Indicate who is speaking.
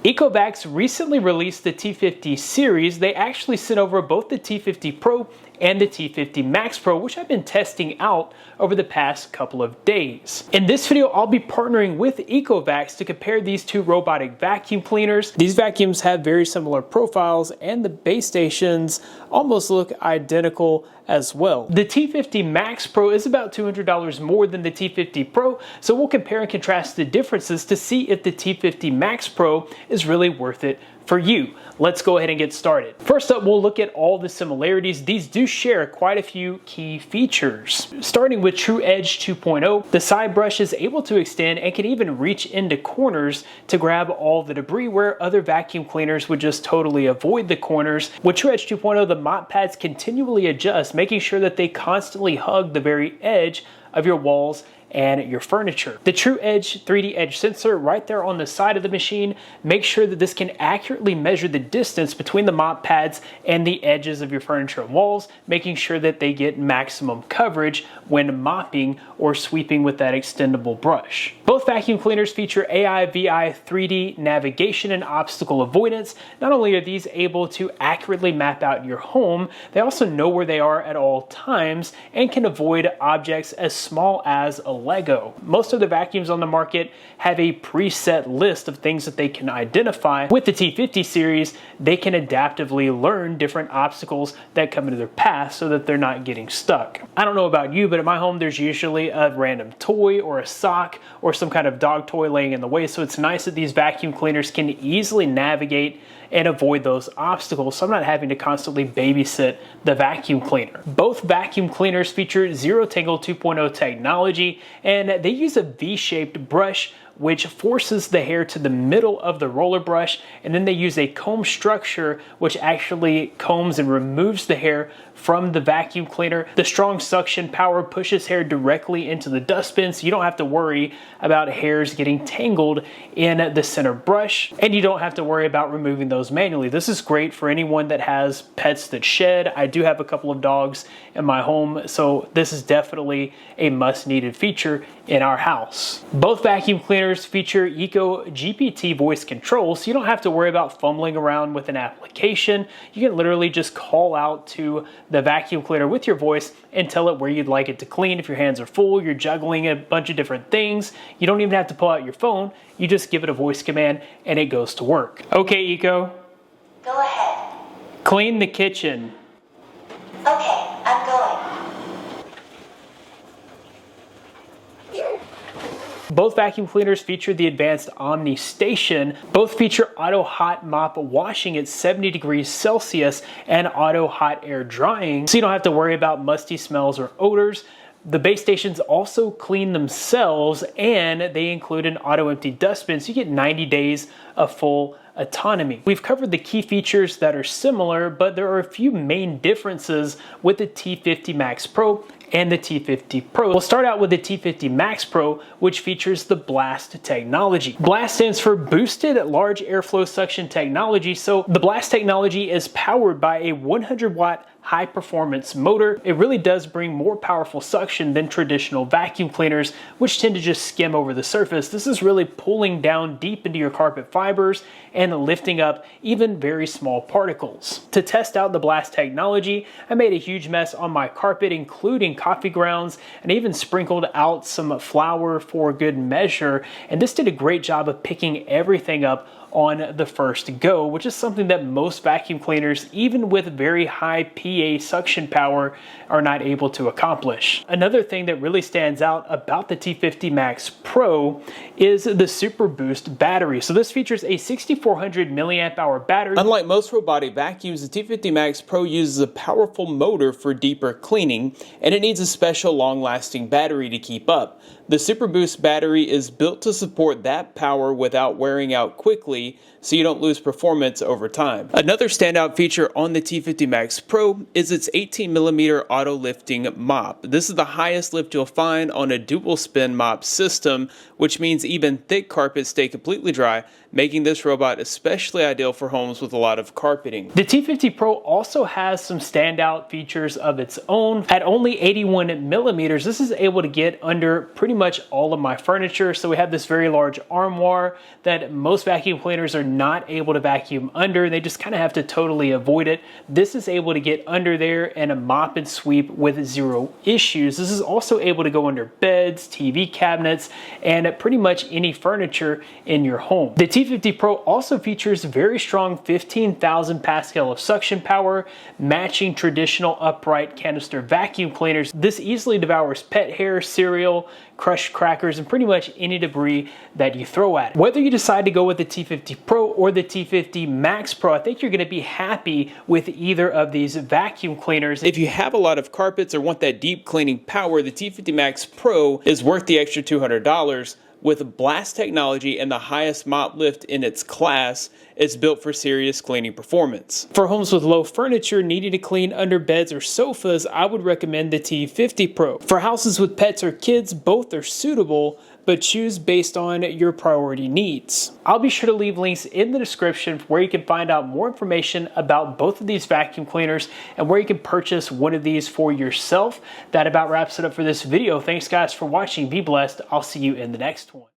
Speaker 1: ECOVACS recently released the T50 series. They actually sent over both the T50 Pro and the T50 Max Pro, which I've been testing out over the past couple of days. In this video, I'll be partnering with ECOVACS to compare these two robotic vacuum cleaners. These vacuums have very similar profiles, and the base stations almost look identical as well. The T50 Max Pro is about $200 more than the T50 Pro, so we'll compare and contrast the differences to see if the T50 Max Pro is really worth it for you. Let's go ahead and get started. First up, we'll look at all the similarities. These do share quite a few key features. Starting with True Edge 2.0, the side brush is able to extend and can even reach into corners to grab all the debris where other vacuum cleaners would just totally avoid the corners. With True Edge 2.0, the mop pads continually adjust, making sure that they constantly hug the very edge of your walls and your furniture. The True Edge 3D Edge sensor right there on the side of the machine makes sure that this can accurately measure the distance between the mop pads and the edges of your furniture and walls, making sure that they get maximum coverage when mopping or sweeping with that extendable brush. Both vacuum cleaners feature AI/VI 3D navigation and obstacle avoidance. Not only are these able to accurately map out your home, they also know where they are at all times and can avoid objects as small as a Lego. Most of the vacuums on the market have a preset list of things that they can identify. With the T50 series, they can adaptively learn different obstacles that come into their path so that they're not getting stuck. I don't know about you, but at my home there's usually a random toy or a sock or some kind of dog toy laying in the way, so it's nice that these vacuum cleaners can easily navigate and avoid those obstacles, so I'm not having to constantly babysit the vacuum cleaner. Both vacuum cleaners feature Zero Tangle 2.0 technology, and they use a V-shaped brush which forces the hair to the middle of the roller brush, and then they use a comb structure which actually combs and removes the hair from the vacuum cleaner. The strong suction power pushes hair directly into the dustbin, so you don't have to worry about hairs getting tangled in the center brush, and you don't have to worry about removing those manually. This is great for anyone that has pets that shed. I do have a couple of dogs in my home, so this is definitely a must-needed feature in our house. Both vacuum cleaners feature Eco GPT voice control, so you don't have to worry about fumbling around with an application. You can literally just call out to the vacuum cleaner with your voice and tell it where you'd like it to clean. If your hands are full, you're juggling a bunch of different things, you don't even have to pull out your phone. You just give it a voice command and it goes to work. Okay, Eco.
Speaker 2: Go ahead.
Speaker 1: Clean the kitchen.
Speaker 2: Okay, I'm going.
Speaker 1: Both vacuum cleaners feature the advanced Omni station. Both feature auto hot mop washing at 70 degrees Celsius and auto hot air drying, so you don't have to worry about musty smells or odors. The base stations also clean themselves, and they include an auto empty dustbin, so you get 90 days of full autonomy. We've covered the key features that are similar, but there are a few main differences with the T50 Max Pro and the T50 Pro. We'll start out with the T50 Max Pro, which features the BLAST technology. BLAST stands for Boosted Large Airflow Suction Technology. So the BLAST technology is powered by a 100-watt high-performance motor. It really does bring more powerful suction than traditional vacuum cleaners, which tend to just skim over the surface. This is really pulling down deep into your carpet fibers and lifting up even very small particles. To test out the BLAST technology, I made a huge mess on my carpet, including coffee grounds, and even sprinkled out some flour for good measure, and this did a great job of picking everything up on the first go, which is something that most vacuum cleaners, even with very high PA suction power, are not able to accomplish. Another thing that really stands out about the T50 Max Pro is the Super Boost battery. So this features a 6400 milliamp hour battery. Unlike most robotic vacuums, the T50 Max Pro uses a powerful motor for deeper cleaning, and it needs a special long-lasting battery to keep up. The Super Boost battery is built to support that power without wearing out quickly, so you don't lose performance over time. Another standout feature on the T50 Max Pro is its 18mm auto lifting mop. This is the highest lift you'll find on a dual spin mop system, which means even thick carpets stay completely dry making this robot especially ideal for homes with a lot of carpeting. The T50 Pro also has some standout features of its own. At only 81 millimeters, this is able to get under pretty much all of my furniture. So we have this very large armoire that most vacuum cleaners are not able to vacuum under. They just kind of have to totally avoid it. This is able to get under there and a mop and sweep with zero issues. This is also able to go under beds, TV cabinets, and pretty much any furniture in your home. The T50 Pro also features very strong 15,000 pascal of suction power, matching traditional upright canister vacuum cleaners. This easily devours pet hair, cereal, crushed crackers, and pretty much any debris that you throw at it. Whether you decide to go with the T50 Pro or the T50 Max Pro, I think you're going to be happy with either of these vacuum cleaners. If you have a lot of carpets or want that deep cleaning power, the T50 Max Pro is worth the extra $200. With blast technology and the highest mop lift in its class, it's built for serious cleaning performance. For homes with low furniture needing to clean under beds or sofas, I would recommend the T50 Pro. For houses with pets or kids, both are suitable, but choose based on your priority needs. I'll be sure to leave links in the description where you can find out more information about both of these vacuum cleaners and where you can purchase one of these for yourself. That about wraps it up for this video. Thanks guys for watching. Be blessed. I'll see you in the next one.